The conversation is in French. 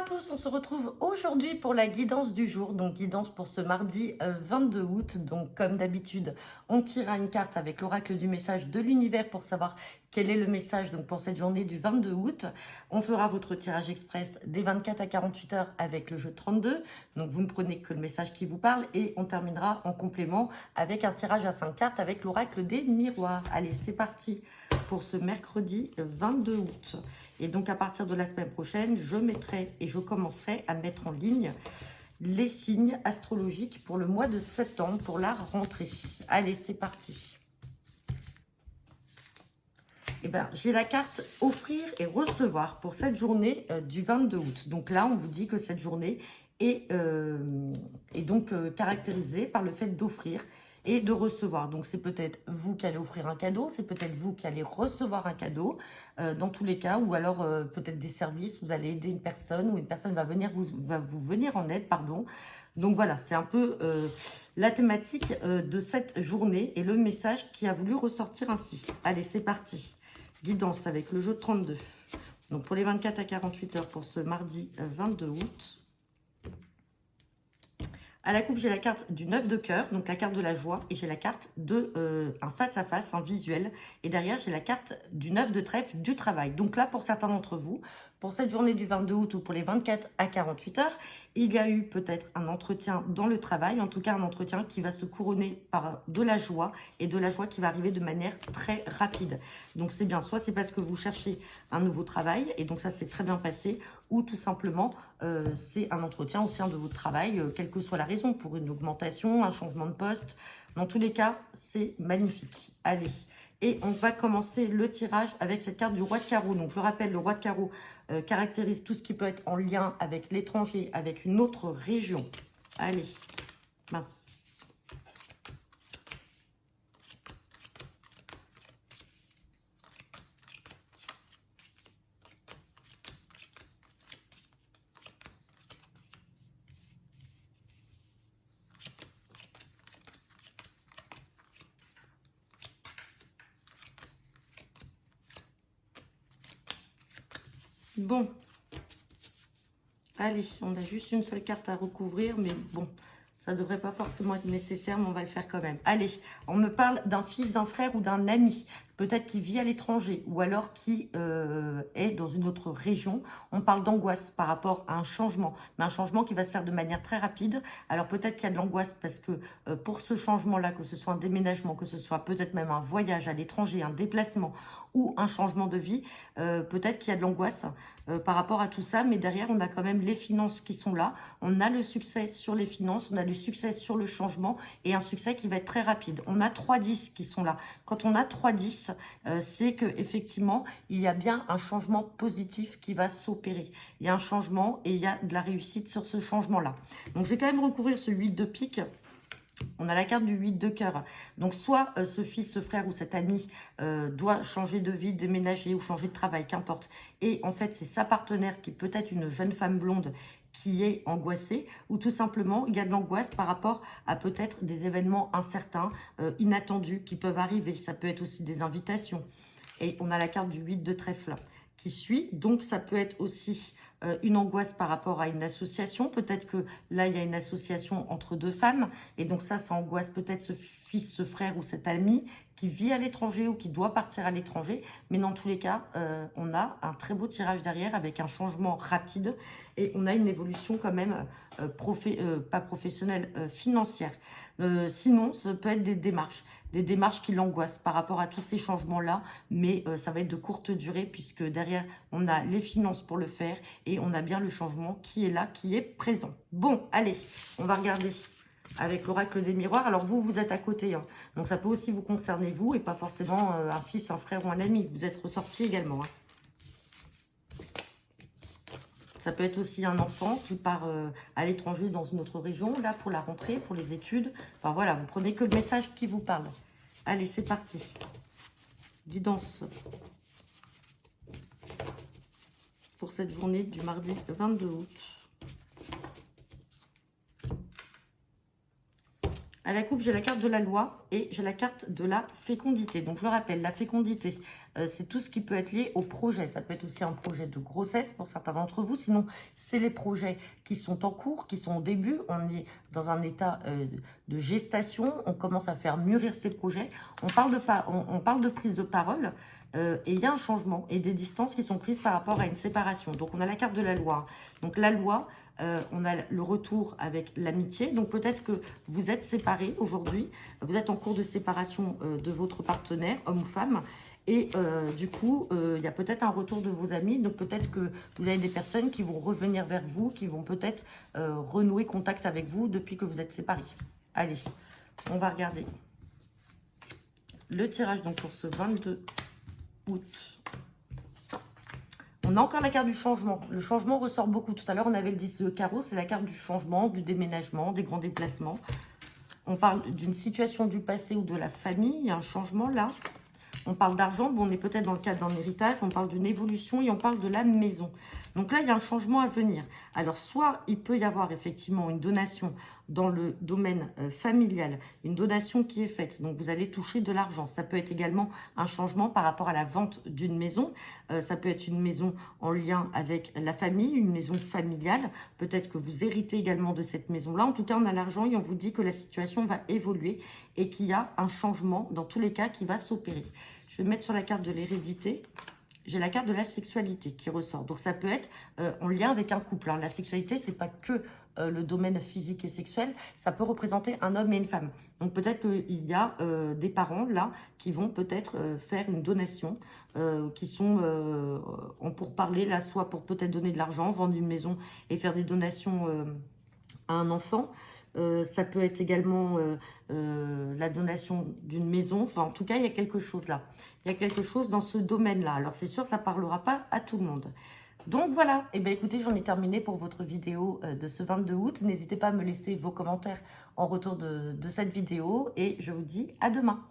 tous, on se retrouve aujourd'hui pour la guidance du jour, donc guidance pour ce mardi 22 août. Donc comme d'habitude, on tirera une carte avec l'oracle du message de l'univers pour savoir quel est le message donc pour cette journée du 22 août. On fera votre tirage express des 24 à 48 heures avec le jeu 32. Donc vous ne prenez que le message qui vous parle et on terminera en complément avec un tirage à 5 cartes avec l'oracle des miroirs. Allez, c'est parti pour ce mercredi 22 août. Et donc, à partir de la semaine prochaine, je mettrai et je commencerai à mettre en ligne les signes astrologiques pour le mois de septembre, pour la rentrée. Allez, c'est parti. Eh bien, j'ai la carte offrir et recevoir pour cette journée du 22 août. Donc là, on vous dit que cette journée est donc caractérisée par le fait d'offrir et de recevoir. Donc, c'est peut-être vous qui allez offrir un cadeau, c'est peut-être vous qui allez recevoir un cadeau, dans tous les cas, ou alors peut-être des services, vous allez aider une personne, ou une personne va vous venir en aide, pardon. Donc voilà, c'est un peu la thématique de cette journée et le message qui a voulu ressortir ainsi. Allez, c'est parti. Guidance avec le jeu de 32. Donc pour les 24 à 48 heures pour ce mardi 22 août. À la coupe, j'ai la carte du 9 de cœur, donc la carte de la joie, et j'ai la carte de un face-à-face, un visuel. Et derrière, j'ai la carte du 9 de trèfle, du travail. Donc là, pour certains d'entre vous, pour cette journée du 22 août ou pour les 24 à 48 heures, il y a eu peut-être un entretien dans le travail, en tout cas un entretien qui va se couronner par de la joie, et de la joie qui va arriver de manière très rapide. Donc c'est bien, soit c'est parce que vous cherchez un nouveau travail, et donc ça s'est très bien passé, ou tout simplement c'est un entretien au sein de votre travail, quelle que soit la raison, pour une augmentation, un changement de poste. Dans tous les cas, c'est magnifique. Allez, et on va commencer le tirage avec cette carte du roi de carreau. Donc je le rappelle, le roi de carreau caractérise tout ce qui peut être en lien avec l'étranger, avec une autre région. Allez, mince. Bon, allez, on a juste une seule carte à recouvrir, mais bon, ça ne devrait pas forcément être nécessaire, mais on va le faire quand même. Allez, on me parle d'un fils, d'un frère ou d'un ami, peut-être qui vit à l'étranger, ou alors qui est dans une autre région. On parle d'angoisse par rapport à un changement, mais un changement qui va se faire de manière très rapide. Alors peut-être qu'il y a de l'angoisse parce que pour ce changement-là, que ce soit un déménagement, que ce soit peut-être même un voyage à l'étranger, un déplacement ou un changement de vie, peut-être qu'il y a de l'angoisse par rapport à tout ça, mais derrière, on a quand même les finances qui sont là. On a le succès sur les finances, on a le succès sur le changement et un succès qui va être très rapide. On a 3-10 qui sont là. Quand on a 3-10, c'est que effectivement, il y a bien un changement positif qui va s'opérer. Il y a un changement et il y a de la réussite sur ce changement-là. Donc, je vais quand même recouvrir ce 8 de pique. On a la carte du 8 de cœur. Donc, soit ce fils, ce frère ou cet ami doit changer de vie, déménager ou changer de travail, qu'importe. Et en fait, c'est sa partenaire qui peut être une jeune femme blonde qui est angoissée, ou tout simplement, il y a de l'angoisse par rapport à peut-être des événements incertains, inattendus qui peuvent arriver. Ça peut être aussi des invitations. Et on a la carte du 8 de trèfle qui suit. Donc, ça peut être aussi une angoisse par rapport à une association. Peut-être que là, il y a une association entre deux femmes. Et donc, ça angoisse peut-être ce fils, ce frère ou cet ami qui vit à l'étranger ou qui doit partir à l'étranger. Mais dans tous les cas, on a un très beau tirage derrière avec un changement rapide. Et on a une évolution quand même, pas professionnelle, financière. Sinon, ça peut être des démarches qui l'angoissent par rapport à tous ces changements-là, mais ça va être de courte durée puisque derrière, on a les finances pour le faire et on a bien le changement qui est là, qui est présent. Bon, allez, on va regarder avec l'oracle des miroirs. Alors vous, vous êtes à côté, hein. Donc ça peut aussi vous concerner vous et pas forcément un fils, un frère ou un ami. Vous êtes ressorti également, hein. Ça peut être aussi un enfant qui part à l'étranger dans une autre région, là, pour la rentrée, pour les études. Enfin, voilà, vous prenez que le message qui vous parle. Allez, c'est parti. Guidance pour cette journée du mardi 22 août. À la coupe, j'ai la carte de la loi et j'ai la carte de la fécondité. Donc, je le rappelle, la fécondité, c'est tout ce qui peut être lié au projet. Ça peut être aussi un projet de grossesse pour certains d'entre vous. Sinon, c'est les projets qui sont en cours, qui sont au début. On est dans un état de gestation. On commence à faire mûrir ces projets. On parle de prise de parole. Et il y a un changement et des distances qui sont prises par rapport à une séparation. Donc, on a la carte de la loi. Donc, la loi... on a le retour avec l'amitié. Donc, peut-être que vous êtes séparés aujourd'hui. Vous êtes en cours de séparation de votre partenaire, homme ou femme. Et du coup, il y a peut-être un retour de vos amis. Donc, peut-être que vous avez des personnes qui vont revenir vers vous, qui vont peut-être renouer contact avec vous depuis que vous êtes séparés. Allez, on va regarder le tirage donc pour ce 22 août. On a encore la carte du changement. Le changement ressort beaucoup. Tout à l'heure, on avait le 10 de carreau. C'est la carte du changement, du déménagement, des grands déplacements. On parle d'une situation du passé ou de la famille. Il y a un changement là. On parle d'argent. Bon, on est peut-être dans le cadre d'un héritage. On parle d'une évolution et on parle de la maison. Donc là, il y a un changement à venir. Alors, soit il peut y avoir effectivement une donation dans le domaine familial, une donation qui est faite. Donc, vous allez toucher de l'argent. Ça peut être également un changement par rapport à la vente d'une maison. Ça peut être une maison en lien avec la famille, une maison familiale. Peut-être que vous héritez également de cette maison-là. En tout cas, on a l'argent et on vous dit que la situation va évoluer et qu'il y a un changement, dans tous les cas, qui va s'opérer. Je vais mettre sur la carte de l'hérédité. J'ai la carte de la sexualité qui ressort. Donc, ça peut être en lien avec un couple. Alors, la sexualité, c'est pas que le domaine physique et sexuel. Ça peut représenter un homme et une femme. Donc, peut-être qu'il y a des parents, là, qui vont peut-être faire une donation, qui sont en pourparlers, là, soit pour peut-être donner de l'argent, vendre une maison et faire des donations à un enfant. Ça peut être également la donation d'une maison. Enfin, en tout cas, il y a quelque chose là. Il y a quelque chose dans ce domaine-là. Alors, c'est sûr, ça ne parlera pas à tout le monde. Donc, voilà. Eh bien, écoutez, j'en ai terminé pour votre vidéo de ce 22 août. N'hésitez pas à me laisser vos commentaires en retour de cette vidéo. Et je vous dis à demain.